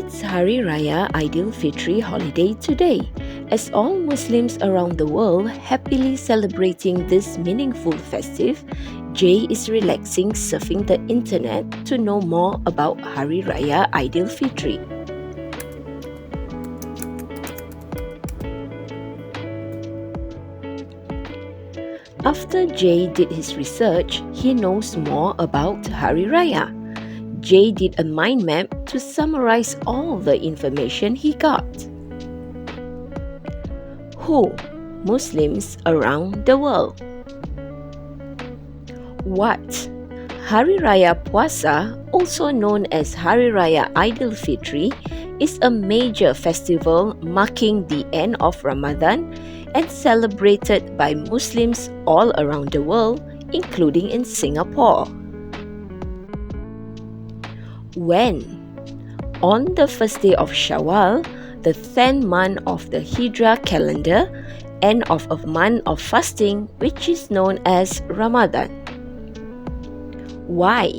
It's Hari Raya Aidilfitri holiday today, as all Muslims around the world happily celebrating this meaningful festive. Jay is relaxing surfing the internet to know more about Hari Raya Aidilfitri. After Jay did his research, he knows more about Hari Raya. Jay did a mind map to summarize all the information he got. Who? Muslims around the world. What? Hari Raya Puasa, also known as Hari Raya Aidilfitri, is a major festival marking the end of Ramadan and celebrated by Muslims all around the world, including in Singapore. When? On the first day of Shawwal, the 10th month of the Hijrah calendar, end of a month of fasting which is known as Ramadan. Why?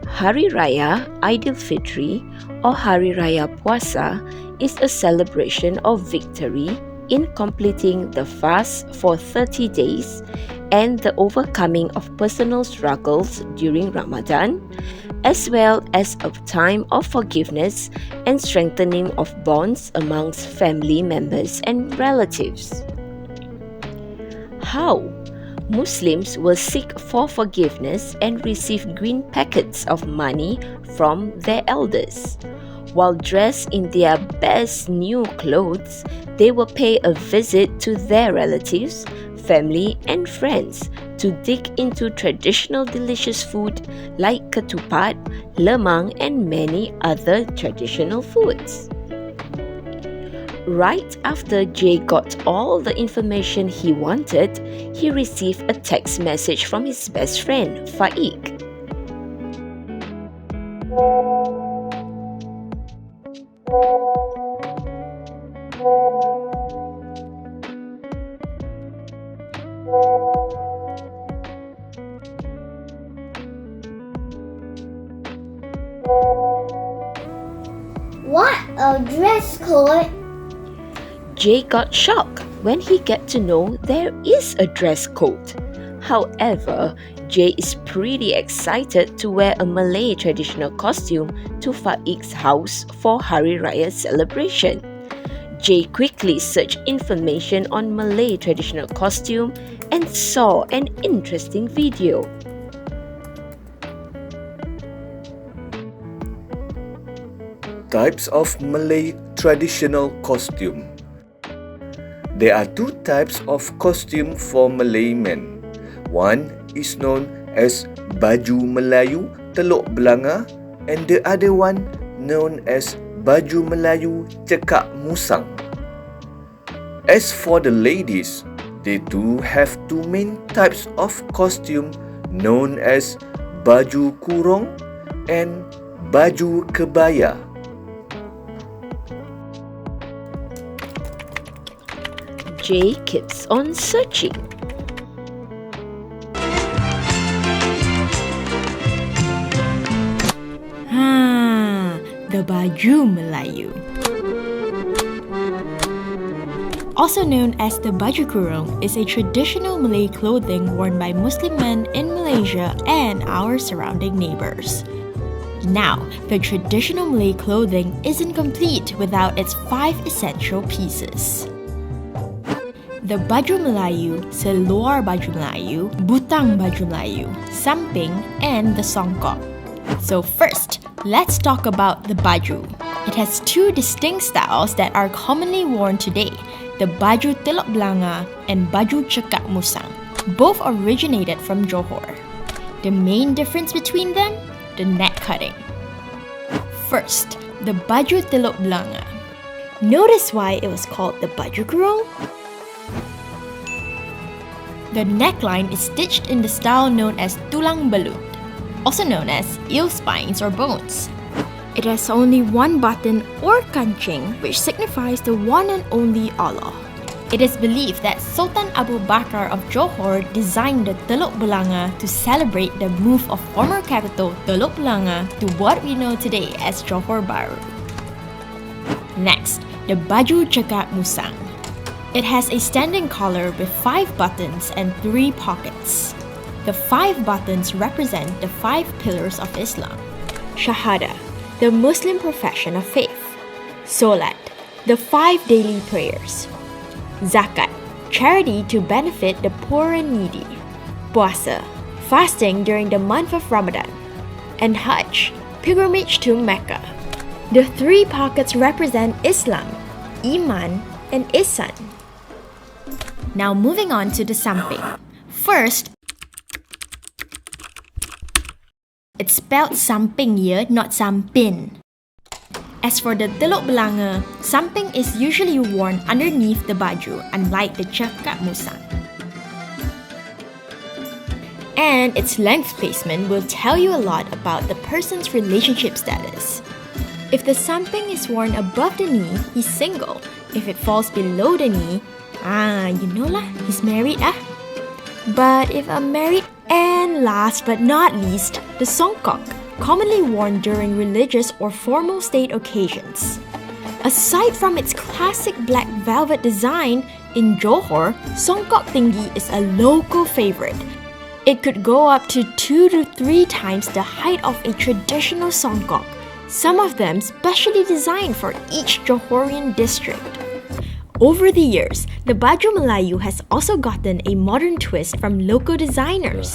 Hari Raya Aidilfitri or Hari Raya Puasa is a celebration of victory in completing the fast for 30 days and the overcoming of personal struggles during Ramadan, as well as a time of forgiveness and strengthening of bonds amongst family members and relatives. How? Muslims will seek for forgiveness and receive green packets of money from their elders. While dressed in their best new clothes, they will pay a visit to their relatives, family and friends to dig into traditional delicious food like ketupat, lemang and many other traditional foods. Right after Jay got all the information he wanted, he received a text message from his best friend, Faik. What a dress code! Jay got shocked when he got to know there is a dress code. However, Jay is pretty excited to wear a Malay traditional costume to Faik's house for Hari Raya celebration. Jay quickly searched information on Malay traditional costume and saw an interesting video. Types of Malay traditional costume. There are two types of costume for Malay men. One is known as baju Melayu Teluk Belanga and the other one known as baju Melayu Cekak Musang. As for the ladies, they too have two main types of costume known as baju kurung and baju kebaya. Jay keeps on searching. The baju Melayu. Also known as the baju kurung, is a traditional Malay clothing worn by Muslim men in Malaysia and our surrounding neighbors. Now, the traditional Malay clothing isn't complete without its 5 essential pieces. The baju Melayu, seluar baju Melayu, butang baju Melayu, samping, and the songkok. So first, let's talk about the baju. It has two distinct styles that are commonly worn today, the baju Teluk Belanga and baju Cekak Musang. Both originated from Johor. The main difference between them? The neck cutting. First, the baju Teluk Belanga. Notice why it was called the baju kurung? The neckline is stitched in the style known as tulang belut, also known as eel spines or bones. It has only one button or kancing, which signifies the one and only Allah. It is believed that Sultan Abu Bakar of Johor designed the Teluk Belanga to celebrate the move of former capital Teluk Belanga to what we know today as Johor Bahru. the baju cekak musang. It has a standing collar with 5 buttons and 3 pockets. The 5 buttons represent the 5 pillars of Islam. Shahada, the Muslim profession of faith. Solat, the 5 daily prayers. Zakat, charity to benefit the poor and needy. Puasa, fasting during the month of Ramadan. And Hajj, pilgrimage to Mecca. The 3 pockets represent Islam, Iman, and Ihsan. Now moving on to the samping. First, it's spelled samping here, not sampin. As for the teluk belanga, samping is usually worn underneath the baju, unlike the cekak musang. And its length placement will tell you a lot about the person's relationship status. If the samping is worn above the knee, he's single. If it falls below the knee, you know lah, he's married ah. But if unmarried, and last but not least, the songkok, commonly worn during religious or formal state occasions. Aside from its classic black velvet design, in Johor, songkok tinggi is a local favorite. It could go up to 2 to 3 times the height of a traditional songkok, some of them specially designed for each Johorian district. Over the years, the baju Melayu has also gotten a modern twist from local designers.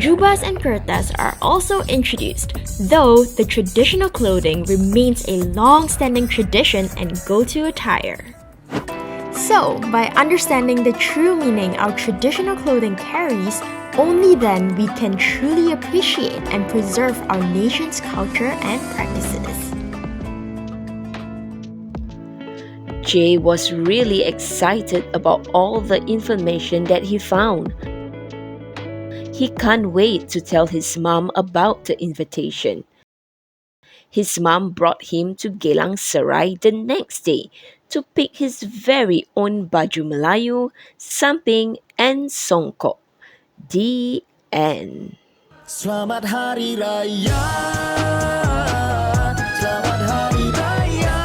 Jubas and kurtas are also introduced, though the traditional clothing remains a long-standing tradition and go-to attire. So, by understanding the true meaning our traditional clothing carries, only then we can truly appreciate and preserve our nation's culture and practices. Jay was really excited about all the information that he found. He can't wait to tell his mom about the invitation. His mom brought him to Geylang Serai the next day to pick his very own baju Melayu, samping, and songkok. The end. Selamat Hari Raya. Selamat Hari Raya.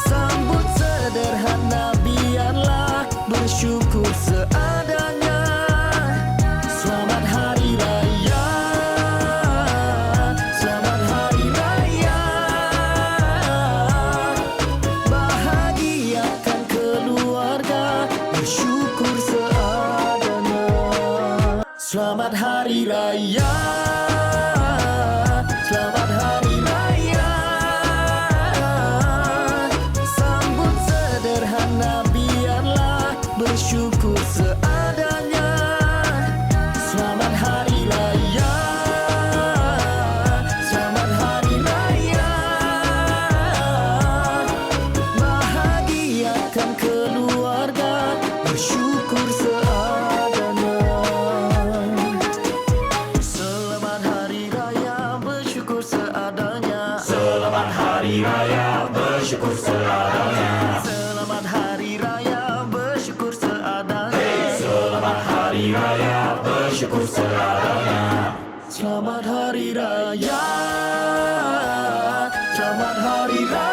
Sambut sederhana biarlah bersyukur seadanya. Selamat Hari Raya. Selamat Hari Raya. Bahagiakan keluarga, bersyukur seadanya. Selamat Hari Raya. Selamat Hari Raya. Sambut sederhana biarlah bersyukur seadanya. Selamat Hari Raya. Selamat Hari Raya. Bahagiakan keluarga, bersyukur seadanya. Selamat Hari Raya, bersyukur seadanya. Selamat Hari Raya, bersyukur seadanya. Selamat Hari Raya, bersyukur seadanya. Selamat Hari Raya, bersyukur seadanya. Selamat Hari Raya. Selamat Hari Raya.